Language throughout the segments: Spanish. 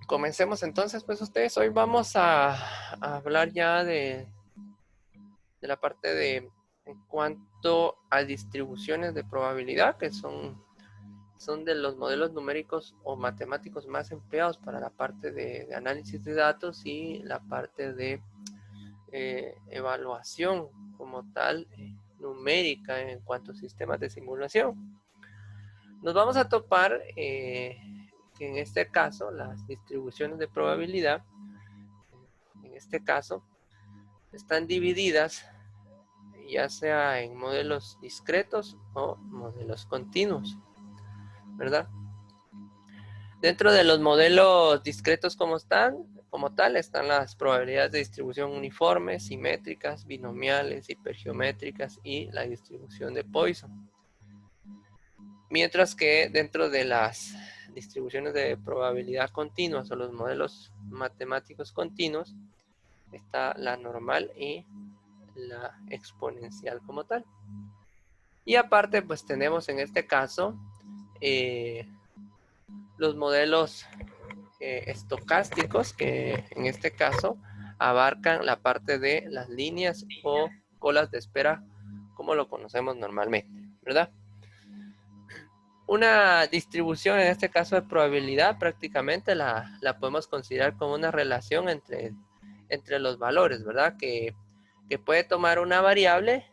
Comencemos entonces, pues ustedes. Hoy vamos a hablar ya de la parte de en cuanto a distribuciones de probabilidad, que son de los modelos numéricos o matemáticos más empleados para la parte de análisis de datos y la parte de evaluación como tal numérica en cuanto a sistemas de simulación. Nos vamos a topar que en este caso las distribuciones de probabilidad, en este caso, están divididas ya sea en modelos discretos o modelos continuos, ¿verdad? Dentro de los modelos discretos como tal, están las probabilidades de distribución uniformes, simétricas, binomiales, hipergeométricas y la distribución de Poisson. Mientras que dentro de las distribuciones de probabilidad continuas o los modelos matemáticos continuos está la normal y la exponencial como tal. Y aparte, pues tenemos en este caso los modelos estocásticos, que en este caso abarcan la parte de las líneas o colas de espera como lo conocemos normalmente, ¿verdad? Una distribución, en este caso de probabilidad, prácticamente la podemos considerar como una relación entre los valores, ¿verdad? Que puede tomar una variable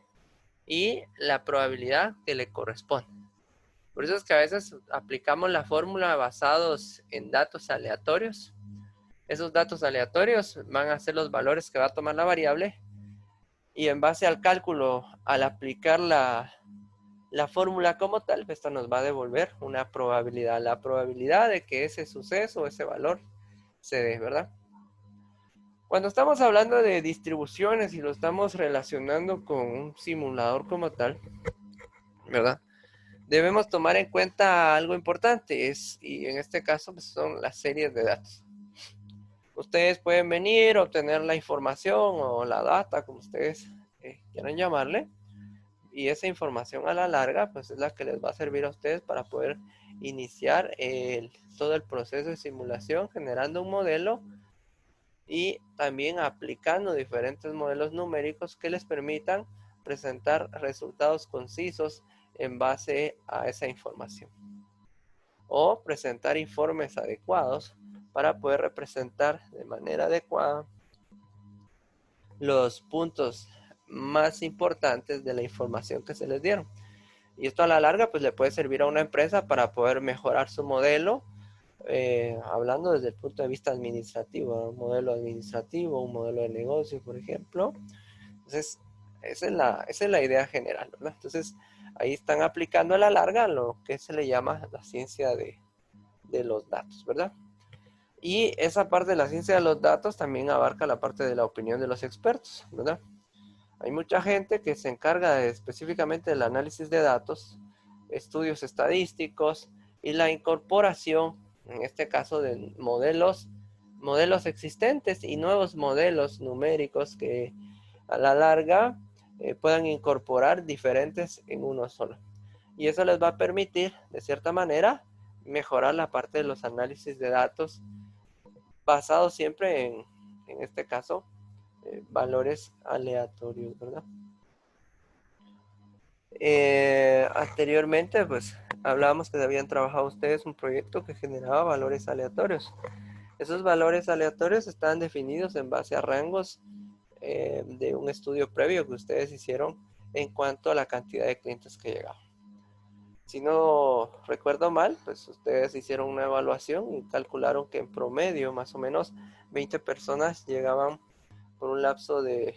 y la probabilidad que le corresponde. Por eso es que a veces aplicamos la fórmula basados en datos aleatorios. Esos datos aleatorios van a ser los valores que va a tomar la variable y en base al cálculo, al aplicar la fórmula como tal, esto nos va a devolver una probabilidad, la probabilidad de que ese suceso, ese valor se dé, ¿verdad? Cuando estamos hablando de distribuciones y lo estamos relacionando con un simulador como tal, ¿verdad? Debemos tomar en cuenta algo importante, y en este caso pues, son las series de datos. Ustedes pueden venir, obtener la información o la data, como ustedes quieran llamarle, y esa información a la larga pues es la que les va a servir a ustedes para poder iniciar todo el proceso de simulación, generando un modelo y también aplicando diferentes modelos numéricos que les permitan presentar resultados concisos en base a esa información, o presentar informes adecuados para poder representar de manera adecuada los puntos más importantes de la información que se les dieron. Y esto a la larga pues le puede servir a una empresa para poder mejorar su modelo, hablando desde el punto de vista administrativo, un modelo administrativo, un modelo de negocio, por ejemplo. Entonces, esa es la idea general, ¿verdad? Entonces, ahí están aplicando a la larga lo que se le llama la ciencia de los datos, ¿verdad? Y esa parte de la ciencia de los datos también abarca la parte de la opinión de los expertos, ¿verdad? Hay mucha gente que se encarga específicamente del análisis de datos, estudios estadísticos y la incorporación, en este caso, de modelos existentes y nuevos modelos numéricos que a la larga puedan incorporar diferentes en uno solo. Y eso les va a permitir, de cierta manera, mejorar la parte de los análisis de datos basados siempre en este caso, valores aleatorios, ¿verdad? Anteriormente, pues hablábamos que habían trabajado ustedes un proyecto que generaba valores aleatorios. Esos valores aleatorios están definidos en base a rangos de un estudio previo que ustedes hicieron en cuanto a la cantidad de clientes que llegaban. Si no recuerdo mal, pues ustedes hicieron una evaluación y calcularon que en promedio más o menos 20 personas llegaban por un lapso de,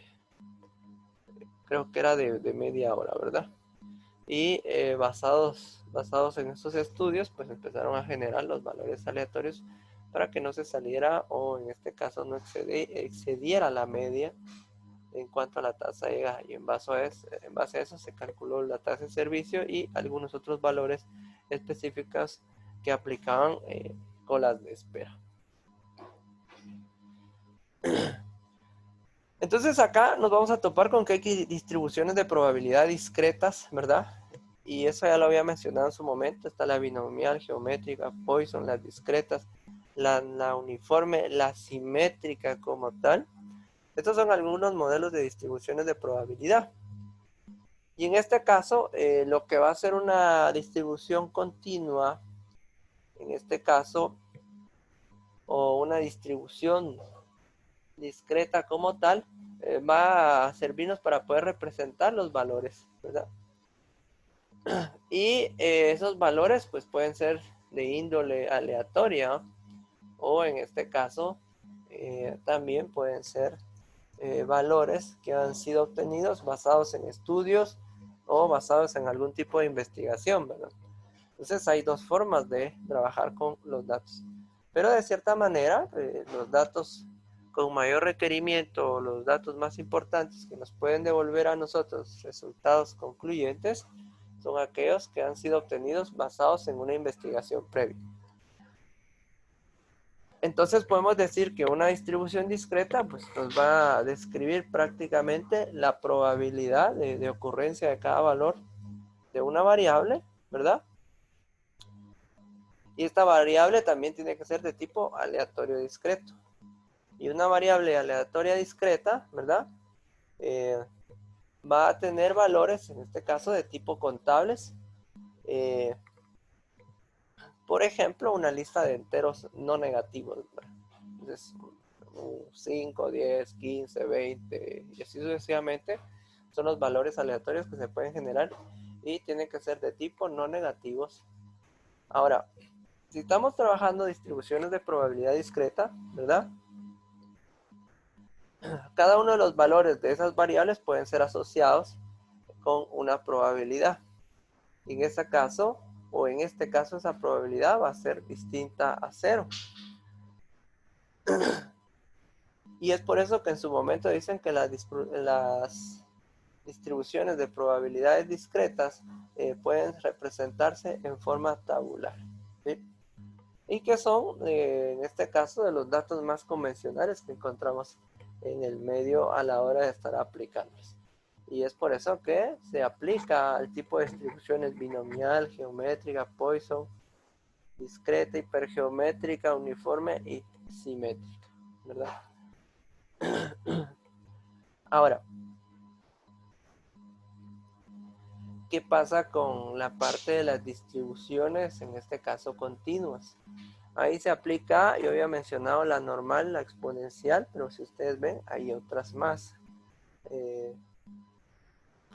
creo que era de media hora, ¿verdad? Y basados en estos estudios, pues empezaron a generar los valores aleatorios para que no se saliera, o en este caso no excediera la media en cuanto a la tasa de llegada. Y en base a eso se calculó la tasa de servicio y algunos otros valores específicos que aplicaban colas de espera. Entonces acá nos vamos a topar con que hay distribuciones de probabilidad discretas, ¿verdad? y eso ya lo había mencionado en su momento. Está la binomial, geométrica, Poisson, las discretas, la uniforme, la simétrica como tal. Estos son algunos modelos de distribuciones de probabilidad. Y en este caso, lo que va a ser una distribución continua, en este caso, o una distribución discreta como tal, va a servirnos para poder representar los valores, ¿verdad? Y esos valores pues pueden ser de índole aleatoria, o en este caso también pueden ser valores que han sido obtenidos basados en estudios o basados en algún tipo de investigación, ¿verdad? Entonces hay dos formas de trabajar con los datos. Pero de cierta manera, los datos con mayor requerimiento, los datos más importantes que nos pueden devolver a nosotros resultados concluyentes, son aquellos que han sido obtenidos basados en una investigación previa. Entonces podemos decir que una distribución discreta pues, nos va a describir prácticamente la probabilidad de ocurrencia de cada valor de una variable, ¿verdad? Y esta variable también tiene que ser de tipo aleatorio discreto. Y una variable aleatoria discreta, ¿verdad? Va a tener valores, en este caso, de tipo contables. Por ejemplo, una lista de enteros no negativos, ¿verdad? Entonces, 5, 10, 15, 20 y así sucesivamente son los valores aleatorios que se pueden generar y tienen que ser de tipo no negativos. Ahora, si estamos trabajando distribuciones de probabilidad discreta, ¿verdad? Cada uno de los valores de esas variables pueden ser asociados con una probabilidad. En este caso, esa probabilidad va a ser distinta a 0. Y es por eso que en su momento dicen que las distribuciones de probabilidades discretas pueden representarse en forma tabular, ¿sí? Y que son, en este caso, de los datos más convencionales que encontramos en el medio a la hora de estar aplicándolos. Y es por eso que se aplica al tipo de distribuciones binomial, geométrica, Poisson, discreta, hipergeométrica, uniforme y simétrica, ¿verdad? Ahora, ¿qué pasa con la parte de las distribuciones, en este caso continuas? Ahí se aplica, yo había mencionado la normal, la exponencial, pero si ustedes ven, hay otras más.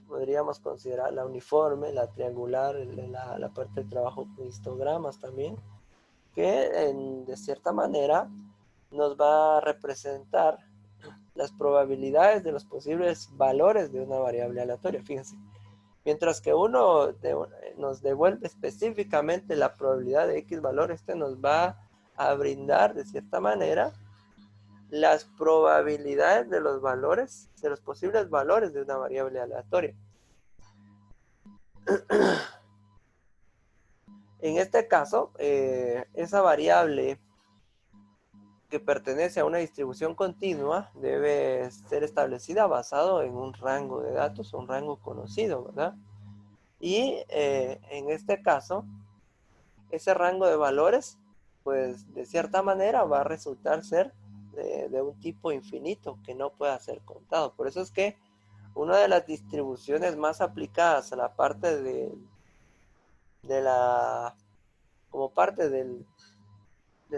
Podríamos considerar la uniforme, la triangular, la parte de trabajo con histogramas también, que de cierta manera nos va a representar las probabilidades de los posibles valores de una variable aleatoria. Fíjense, mientras que uno nos devuelve específicamente la probabilidad de X valor, este nos va a brindar de cierta manera las probabilidades de los valores, de los posibles valores de una variable aleatoria. En este caso, esa variable que pertenece a una distribución continua debe ser establecida basado en un rango de datos, un rango conocido, ¿verdad? Y en este caso, ese rango de valores, pues de cierta manera va a resultar ser de un tipo infinito que no pueda ser contado. Por eso es que una de las distribuciones más aplicadas a la parte como parte de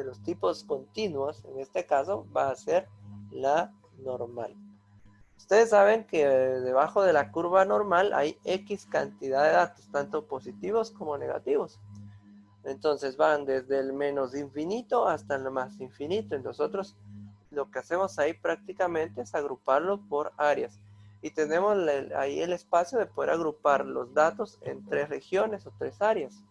los tipos continuos, en este caso va a ser la normal. Ustedes saben que debajo de la curva normal hay X cantidad de datos, tanto positivos como negativos. Entonces van desde el menos infinito hasta el más infinito. Y nosotros lo que hacemos ahí prácticamente es agruparlo por áreas. Y tenemos ahí el espacio de poder agrupar los datos en 3 regiones o 3 áreas.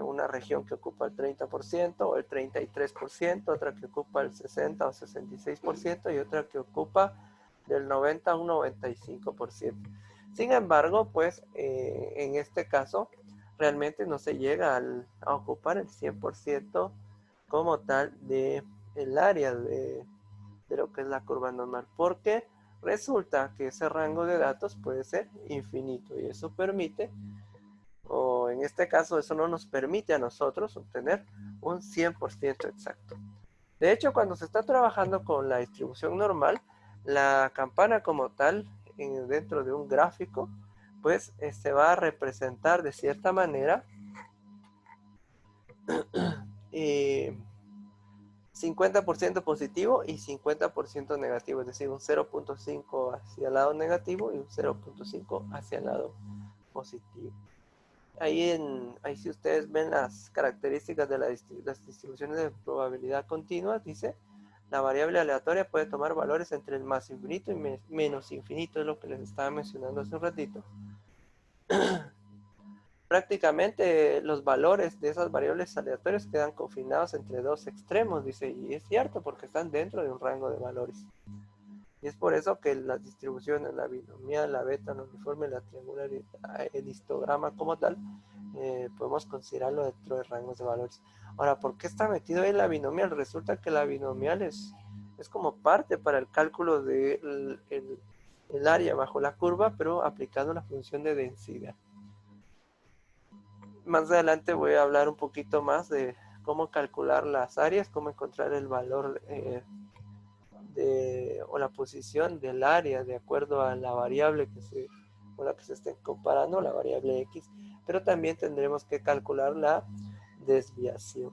Una región que ocupa el 30% o el 33%, otra que ocupa el 60 o 66% y otra que ocupa del 90 a un 95%. Sin embargo, pues en este caso realmente no se llega a ocupar el 100% como tal de el área de lo que es la curva normal. ¿Por qué? resulta que ese rango de datos puede ser infinito y eso permite, o en este caso eso no nos permite a nosotros obtener un 100% exacto. De hecho, cuando se está trabajando con la distribución normal, la campana como tal, dentro de un gráfico, pues se va a representar de cierta manera 50% positivo y 50% negativo, es decir, un 0.5 hacia el lado negativo y un 0.5 hacia el lado positivo. Ahí si ustedes ven las características de las distribuciones de probabilidad continua, dice, la variable aleatoria puede tomar valores entre el más infinito y menos infinito, es lo que les estaba mencionando hace un ratito. Prácticamente los valores de esas variables aleatorias quedan confinados entre dos extremos, dice, y es cierto porque están dentro de un rango de valores. Y es por eso que las distribuciones, la binomial, la beta, la uniforme, la triangular, el histograma como tal, podemos considerarlo dentro de rangos de valores. Ahora, ¿por qué está metido ahí la binomial? Resulta que la binomial es como parte para el cálculo del el área bajo la curva, pero aplicando la función de densidad. Más adelante voy a hablar un poquito más de cómo calcular las áreas, cómo encontrar el valor o la posición del área de acuerdo a la variable con la que se esté comparando, la variable X, pero también tendremos que calcular la desviación.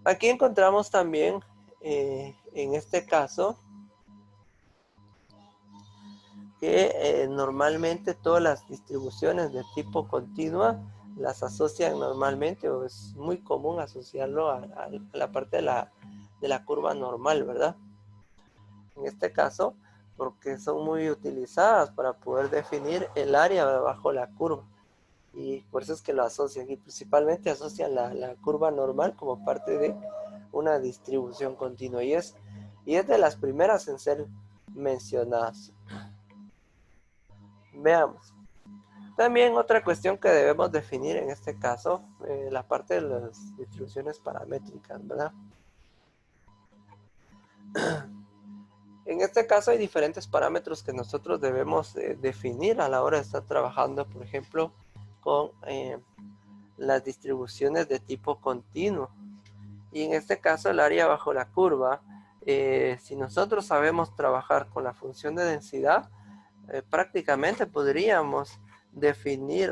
Aquí encontramos también, en este caso, que normalmente todas las distribuciones de tipo continua las asocian normalmente, o es muy común asociarlo a la parte de la curva normal, ¿verdad? En este caso, porque son muy utilizadas para poder definir el área bajo la curva. Y por eso es que lo asocian, y principalmente asocian la curva normal como parte de una distribución continua. Y es de las primeras en ser mencionadas. Veamos. También otra cuestión que debemos definir en este caso, la parte de las distribuciones paramétricas, ¿verdad? En este caso hay diferentes parámetros que nosotros debemos definir a la hora de estar trabajando, por ejemplo, con las distribuciones de tipo continuo. Y en este caso el área bajo la curva, si nosotros sabemos trabajar con la función de densidad, prácticamente podríamos definir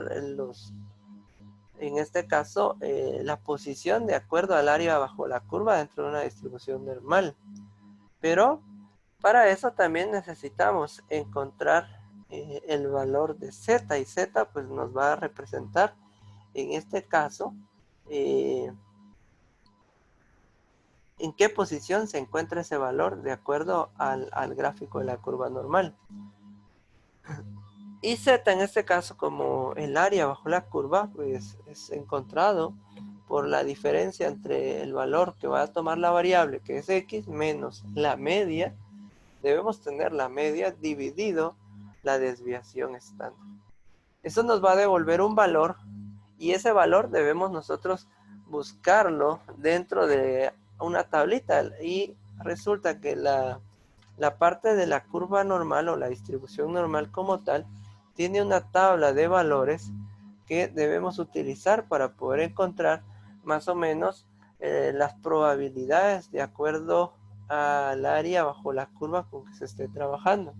en este caso, la posición de acuerdo al área bajo la curva dentro de una distribución normal. Pero para eso también necesitamos encontrar el valor de z, y z pues nos va a representar en este caso en qué posición se encuentra ese valor de acuerdo al gráfico de la curva normal. Y z en este caso, como el área bajo la curva, pues es encontrado por la diferencia entre el valor que va a tomar la variable, que es x, menos la media. Debemos tener la media dividido la desviación estándar. Eso nos va a devolver un valor, y ese valor debemos nosotros buscarlo dentro de una tablita, y resulta que la parte de la curva normal o la distribución normal como tal tiene una tabla de valores que debemos utilizar para poder encontrar más o menos las probabilidades de acuerdo al área bajo la curva con que se esté trabajando.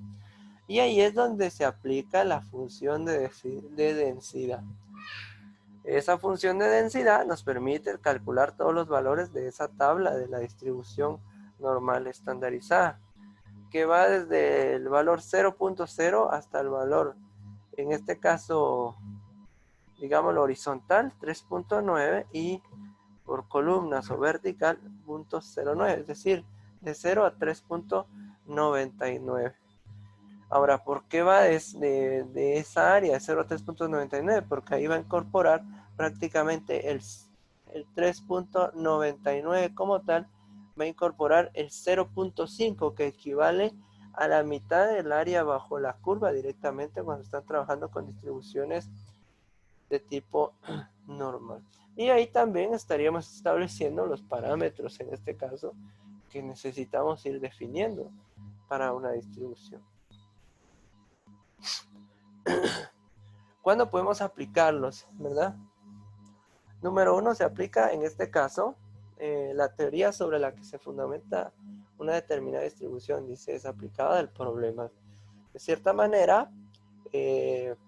Y ahí es donde se aplica la función de densidad. Esa función de densidad nos permite calcular todos los valores de esa tabla de la distribución normal estandarizada, que va desde el valor 0.0 hasta el valor, en este caso, digámoslo horizontal, 3.9, y por columnas o vertical, 0.09, es decir, de 0 a 3.99. Ahora, ¿por qué va de esa área de 0 a 3.99? Porque ahí va a incorporar prácticamente el 3.99 como tal, va a incorporar el 0.5, que equivale a la mitad del área bajo la curva directamente cuando están trabajando con distribuciones de tipo normal. Y ahí también estaríamos estableciendo los parámetros, en este caso, que necesitamos ir definiendo para una distribución. ¿Cuándo podemos aplicarlos, verdad? Número 1, se aplica en este caso la teoría sobre la que se fundamenta una determinada distribución, dice, es aplicada al problema. De cierta manera,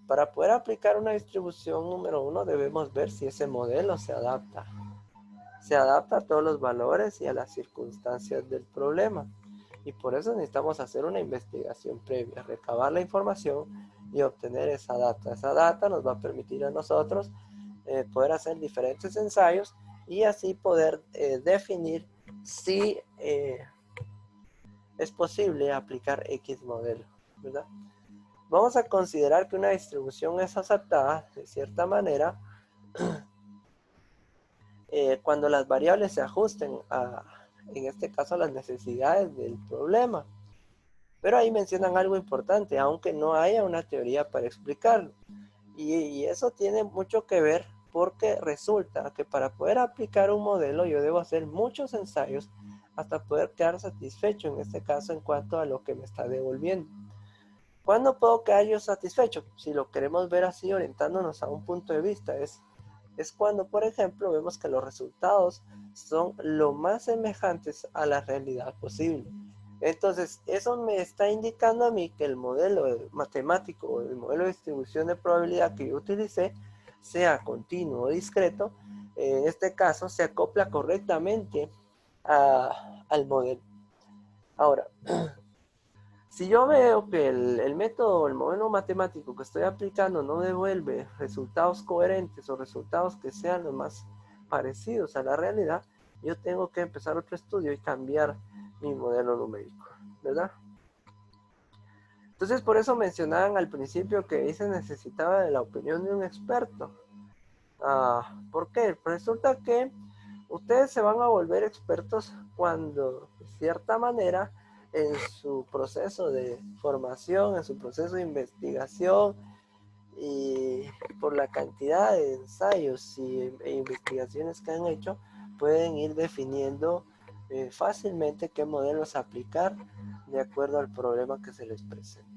para poder aplicar una distribución número 1, debemos ver si ese modelo se adapta. Se adapta a todos los valores y a las circunstancias del problema. Y por eso necesitamos hacer una investigación previa, recabar la información y obtener esa data. Esa data nos va a permitir a nosotros poder hacer diferentes ensayos y así poder definir si es posible aplicar X modelo, ¿verdad? Vamos a considerar que una distribución es aceptada de cierta manera cuando las variables se ajusten en este caso, a las necesidades del problema. Pero ahí mencionan algo importante, aunque no haya una teoría para explicarlo. Y eso tiene mucho que ver porque resulta que para poder aplicar un modelo yo debo hacer muchos ensayos hasta poder quedar satisfecho, en este caso, en cuanto a lo que me está devolviendo. ¿Cuándo puedo quedar yo satisfecho? Si lo queremos ver así, orientándonos a un punto de vista, es cuando, por ejemplo, vemos que los resultados son lo más semejantes a la realidad posible. Entonces, eso me está indicando a mí que el modelo matemático o el modelo de distribución de probabilidad que yo utilicé, sea continuo o discreto, en este caso se acopla correctamente al modelo. Ahora, si yo veo que el método, el modelo matemático que estoy aplicando no devuelve resultados coherentes o resultados que sean lo más parecidos a la realidad, yo tengo que empezar otro estudio y cambiar mi modelo numérico, ¿verdad? Entonces, por eso mencionaban al principio que ahí se necesitaba de la opinión de un experto. ¿Por qué? Resulta que ustedes se van a volver expertos cuando, de cierta manera, en su proceso de formación, en su proceso de investigación y por la cantidad de ensayos e investigaciones que han hecho, pueden ir definiendo fácilmente qué modelos aplicar de acuerdo al problema que se les presenta.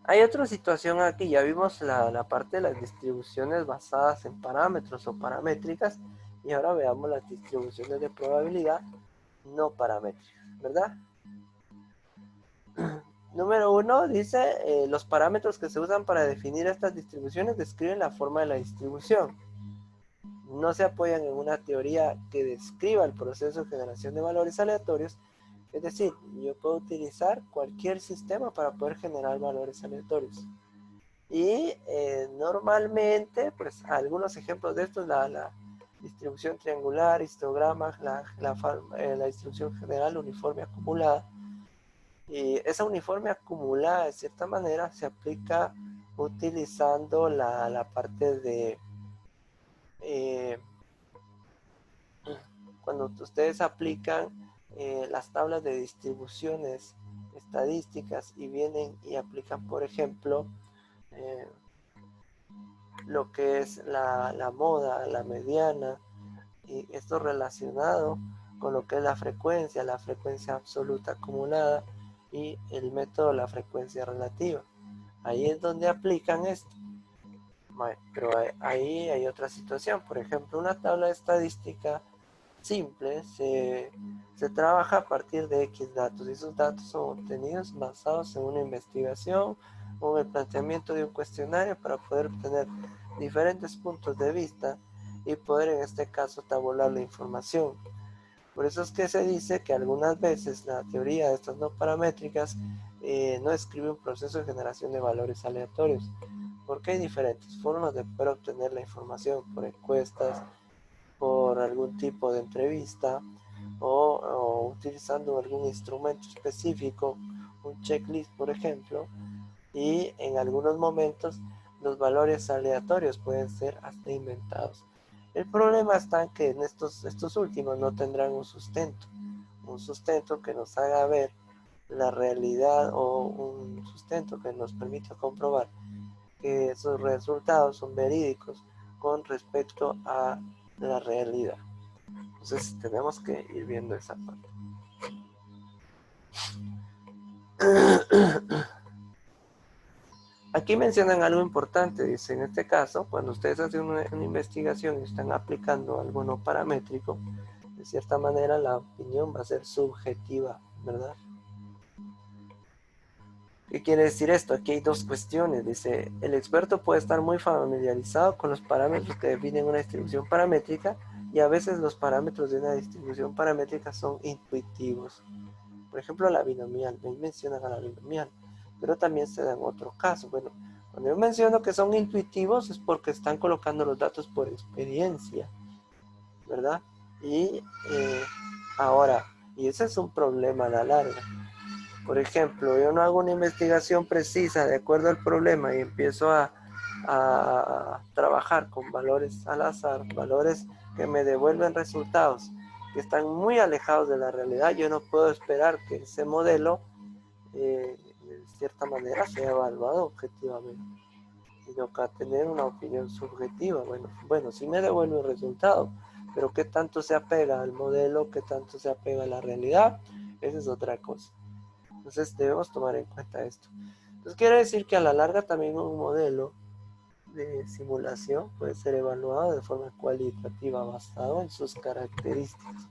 Hay otra situación aquí, ya vimos la parte de las distribuciones basadas en parámetros o paramétricas, y ahora veamos las distribuciones de probabilidad no paramétricas, ¿verdad? Número 1 dice, los parámetros que se usan para definir estas distribuciones describen la forma de la distribución. No se apoyan en una teoría que describa el proceso de generación de valores aleatorios. Es decir, yo puedo utilizar cualquier sistema para poder generar valores aleatorios. Y normalmente, pues algunos ejemplos de esto es la distribución triangular, histograma, la distribución general uniforme acumulada. Y esa uniforme acumulada, de cierta manera, se aplica utilizando la parte de... cuando ustedes aplican las tablas de distribuciones estadísticas y vienen y aplican, por ejemplo, lo que es la moda, la mediana, y esto relacionado con lo que es la frecuencia absoluta acumulada y el método de la frecuencia relativa. Ahí es donde aplican esto. Pero ahí hay otra situación. Por ejemplo, una tabla estadística simple se trabaja a partir de X datos, y esos datos son obtenidos basados en una investigación o en el planteamiento de un cuestionario para poder obtener diferentes puntos de vista y poder, en este caso, tabular la información. Por eso es que se dice que algunas veces la teoría de estas no paramétricas no describe un proceso de generación de valores aleatorios, porque hay diferentes formas de poder obtener la información: por encuestas, por algún tipo de entrevista o utilizando algún instrumento específico, un checklist, por ejemplo, y en algunos momentos los valores aleatorios pueden ser hasta inventados. El problema está en que en estos últimos no tendrán un sustento que nos haga ver la realidad, o un sustento que nos permita comprobar que esos resultados son verídicos con respecto a la realidad. Entonces tenemos que ir viendo esa parte. Aquí mencionan algo importante, dice, en este caso, cuando ustedes hacen una investigación y están aplicando algo no paramétrico, de cierta manera la opinión va a ser subjetiva, ¿verdad? ¿Qué quiere decir esto? Aquí hay dos cuestiones. Dice, el experto puede estar muy familiarizado con los parámetros que definen una distribución paramétrica y a veces los parámetros de una distribución paramétrica son intuitivos. Por ejemplo, la binomial. Me mencionan a la binomial, pero también se da en otro caso. Bueno, cuando yo menciono que son intuitivos es porque están colocando los datos por experiencia, ¿verdad? Y ahora, y ese es un problema a la larga. Por ejemplo, yo no hago una investigación precisa de acuerdo al problema y empiezo a trabajar con valores al azar, valores que me devuelven resultados que están muy alejados de la realidad. Yo no puedo esperar que ese modelo de cierta manera sea evaluado objetivamente, sino que a tener una opinión subjetiva. Bueno, sí me devuelve un resultado, pero qué tanto se apega al modelo, qué tanto se apega a la realidad, esa es otra cosa. Entonces debemos tomar en cuenta esto. Entonces quiere decir que a la larga también un modelo de simulación puede ser evaluado de forma cualitativa basado en sus características.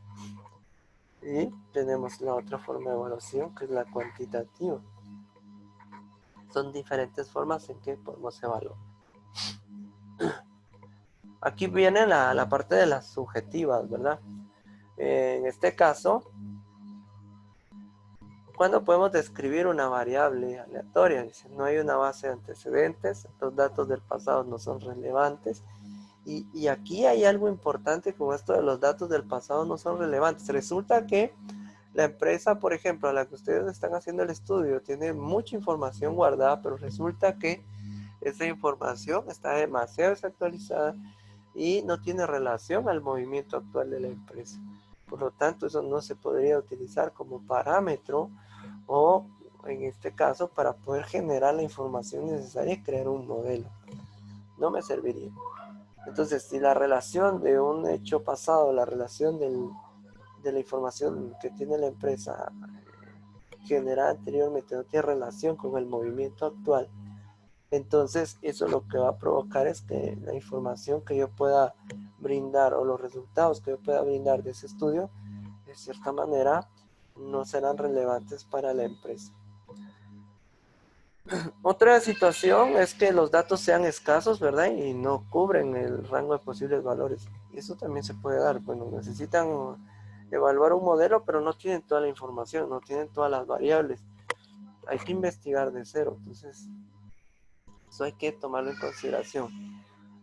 Y tenemos la otra forma de evaluación que es la cuantitativa. Son diferentes formas en que podemos evaluar. Aquí viene la parte de las subjetivas, ¿verdad? En este caso, ¿cuándo podemos describir una variable aleatoria? Dice, no hay una base de antecedentes, los datos del pasado no son relevantes. Y aquí hay algo importante con esto de los datos del pasado no son relevantes. Resulta que la empresa, por ejemplo, a la que ustedes están haciendo el estudio, tiene mucha información guardada, pero resulta que esa información está demasiado desactualizada y no tiene relación al movimiento actual de la empresa. Por lo tanto, eso no se podría utilizar como parámetro o, en este caso, para poder generar la información necesaria y crear un modelo. No me serviría. Entonces, si la relación de un hecho pasado, la relación de la información que tiene la empresa generada anteriormente no tiene relación con el movimiento actual, entonces eso lo que va a provocar es que la información que yo pueda brindar o los resultados que yo pueda brindar de ese estudio, de cierta manera, no serán relevantes para la empresa. Otra situación es que los datos sean escasos, ¿verdad? Y no cubren el rango de posibles valores. Y eso también se puede dar. Bueno, necesitan evaluar un modelo, pero no tienen toda la información, no tienen todas las variables. Hay que investigar de cero. Entonces, eso hay que tomarlo en consideración.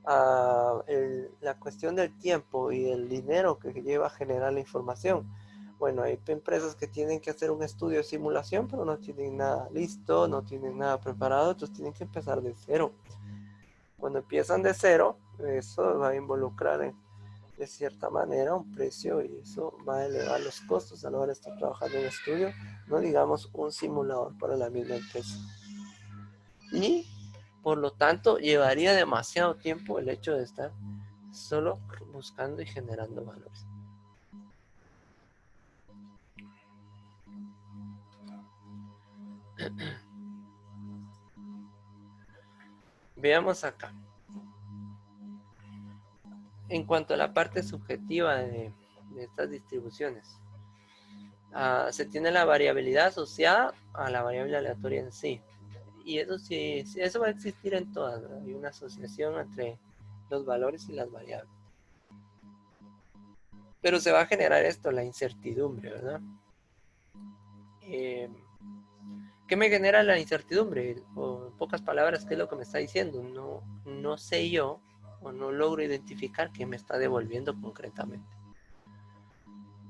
La cuestión del tiempo y del dinero que lleva a generar la información. Bueno, hay empresas que tienen que hacer un estudio de simulación, pero no tienen nada listo, no tienen nada preparado, entonces tienen que empezar de cero. Cuando empiezan de cero, eso va a involucrar de cierta manera un precio y eso va a elevar los costos a la hora de estar trabajando en un estudio, no digamos un simulador para la misma empresa. Y por lo tanto, llevaría demasiado tiempo el hecho de estar solo buscando y generando valores. Veamos acá. En cuanto a la parte subjetiva de estas distribuciones, se tiene la variabilidad asociada a la variable aleatoria en sí. Y eso sí, eso va a existir en todas, ¿verdad? Hay una asociación entre los valores y las variables. Pero se va a generar esto, la incertidumbre, ¿verdad? ¿Qué me genera la incertidumbre? O en pocas palabras, ¿qué es lo que me está diciendo? No sé yo o no logro identificar qué me está devolviendo concretamente.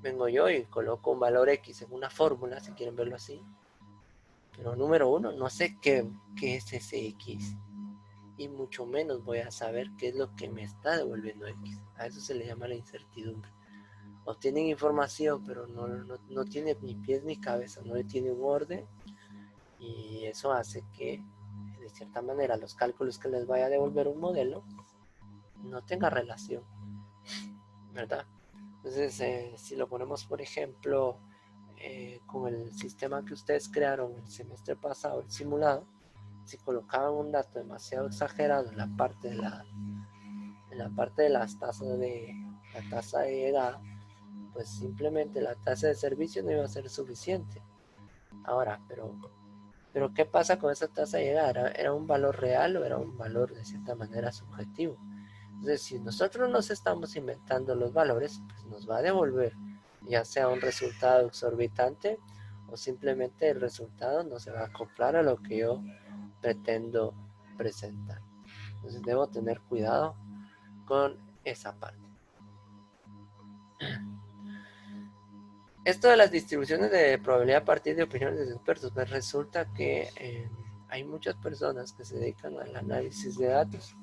Vengo yo y coloco un valor X en una fórmula, si quieren verlo así. Pero número uno, no sé qué es ese X. Y mucho menos voy a saber qué es lo que me está devolviendo X. A eso se le llama la incertidumbre. Obtienen información, pero no tiene ni pies ni cabeza, no tiene un orden. Y eso hace que, de cierta manera, los cálculos que les vaya a devolver un modelo no tenga relación, ¿verdad? Entonces, si lo ponemos, por ejemplo, con el sistema que ustedes crearon el semestre pasado, el simulado, si colocaban un dato demasiado exagerado en la parte de las tasas la tasa de llegada, pues simplemente la tasa de servicio no iba a ser suficiente. Ahora, pero ¿qué pasa con esa tasa de llegada? ¿Era un valor real o era un valor de cierta manera subjetivo? Entonces, si nosotros nos estamos inventando los valores, pues nos va a devolver ya sea un resultado exorbitante o simplemente el resultado no se va a acoplar a lo que yo pretendo presentar. Entonces debo tener cuidado con esa parte. Esto de las distribuciones de probabilidad a partir de opiniones de expertos, pues resulta que hay muchas personas que se dedican al análisis de datos.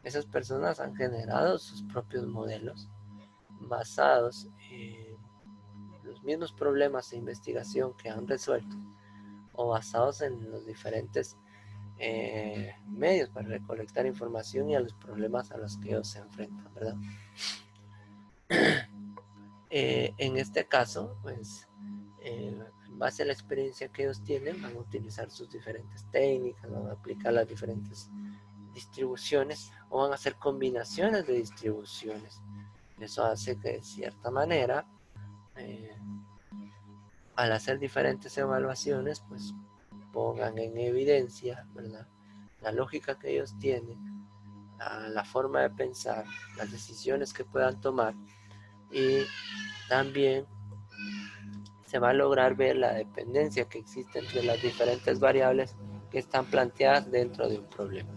Esas personas han generado sus propios modelos basados en los mismos problemas de investigación que han resuelto o basados en los diferentes medios para recolectar información y a los problemas a los que ellos se enfrentan, ¿verdad? En este caso, pues, en base a la experiencia que ellos tienen, van a utilizar sus diferentes técnicas, van a aplicar las diferentes distribuciones o van a hacer combinaciones de distribuciones. Eso hace que de cierta manera, al hacer diferentes evaluaciones, pues pongan en evidencia, ¿verdad?, la lógica que ellos tienen, la forma de pensar, las decisiones que puedan tomar, y también se va a lograr ver la dependencia que existe entre las diferentes variables que están planteadas dentro de un problema.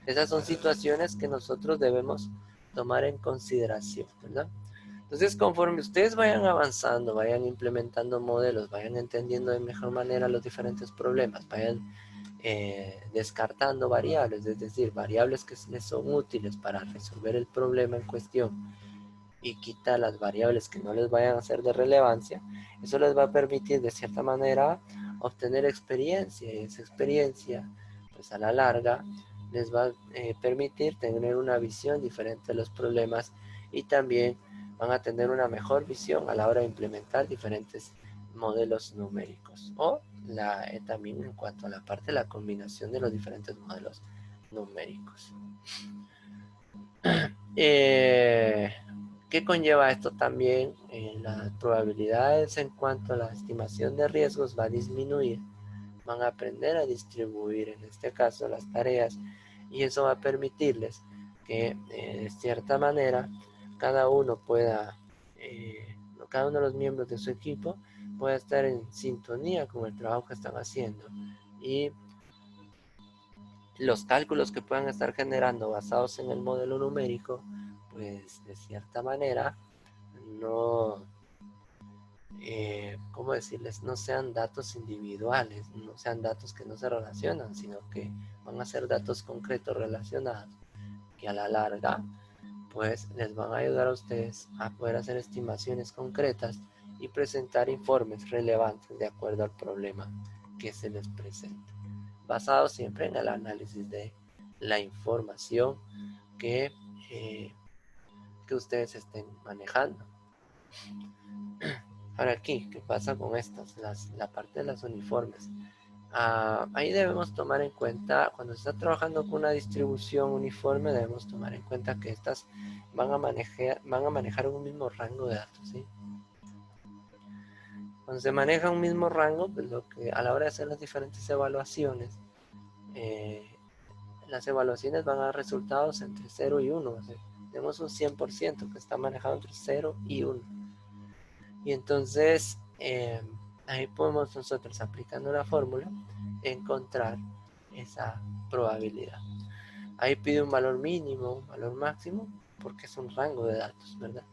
Esas son situaciones que nosotros debemos tomar en consideración, ¿verdad? Entonces, conforme ustedes vayan avanzando, vayan implementando modelos, vayan entendiendo de mejor manera los diferentes problemas, vayan descartando variables, es decir, variables que les son útiles para resolver el problema en cuestión, y quita las variables que no les vayan a ser de relevancia, eso les va a permitir de cierta manera obtener experiencia, y esa experiencia, pues a la larga, les va a permitir tener una visión diferente de los problemas, y también van a tener una mejor visión a la hora de implementar diferentes modelos numéricos, o también en cuanto a la parte de la combinación de los diferentes modelos numéricos. ¿Qué conlleva esto también? Las probabilidades en cuanto a la estimación de riesgos va a disminuir, van a aprender a distribuir en este caso las tareas, y eso va a permitirles que de cierta manera cada uno cada uno de los miembros de su equipo pueda estar en sintonía con el trabajo que están haciendo, y los cálculos que puedan estar generando basados en el modelo numérico, pues de cierta manera no, ¿cómo decirles? No sean datos individuales, no sean datos que no se relacionan, sino que van a ser datos concretos relacionados, que a la larga, pues les van a ayudar a ustedes a poder hacer estimaciones concretas y presentar informes relevantes de acuerdo al problema que se les presenta, basado siempre en el análisis de la información que, eh, que ustedes estén manejando. Ahora aquí, ¿qué pasa con estas? La parte de las uniformes. Ahí debemos tomar en cuenta, cuando se está trabajando con una distribución uniforme, debemos tomar en cuenta que estas van a manejar un mismo rango de datos, ¿sí? Cuando se maneja un mismo rango, pues lo que a la hora de hacer las diferentes evaluaciones, las evaluaciones van a dar resultados entre 0 y 1. O sea, tenemos un 100% que está manejado entre 0 y 1. Y entonces, ahí podemos nosotros, aplicando la fórmula, encontrar esa probabilidad. Ahí pide un valor mínimo, un valor máximo, porque es un rango de datos, ¿verdad?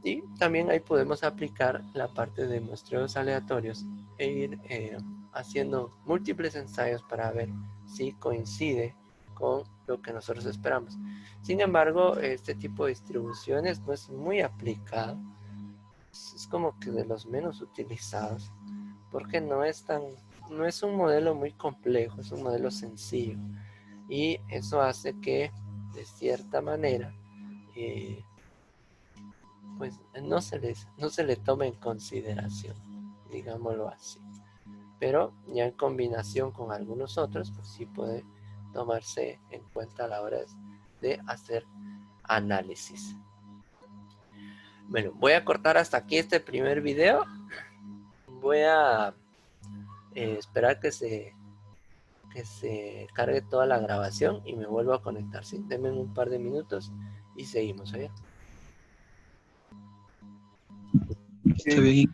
Y también ahí podemos aplicar la parte de muestreos aleatorios e ir haciendo múltiples ensayos para ver si coincide con lo que nosotros esperamos. Sin embargo, este tipo de distribuciones no es muy aplicado, es como que de los menos utilizados, porque no es un modelo muy complejo, es un modelo sencillo, y eso hace que de cierta manera pues no se le tome en consideración, digámoslo así. Pero ya en combinación con algunos otros, pues sí puede tomarse en cuenta a la hora de hacer análisis. Bueno, voy a cortar hasta aquí este primer video. Voy a esperar que se cargue toda la grabación y me vuelvo a conectar. ¿Sí? Denme un par de minutos y seguimos. ¿Eh? Está bien.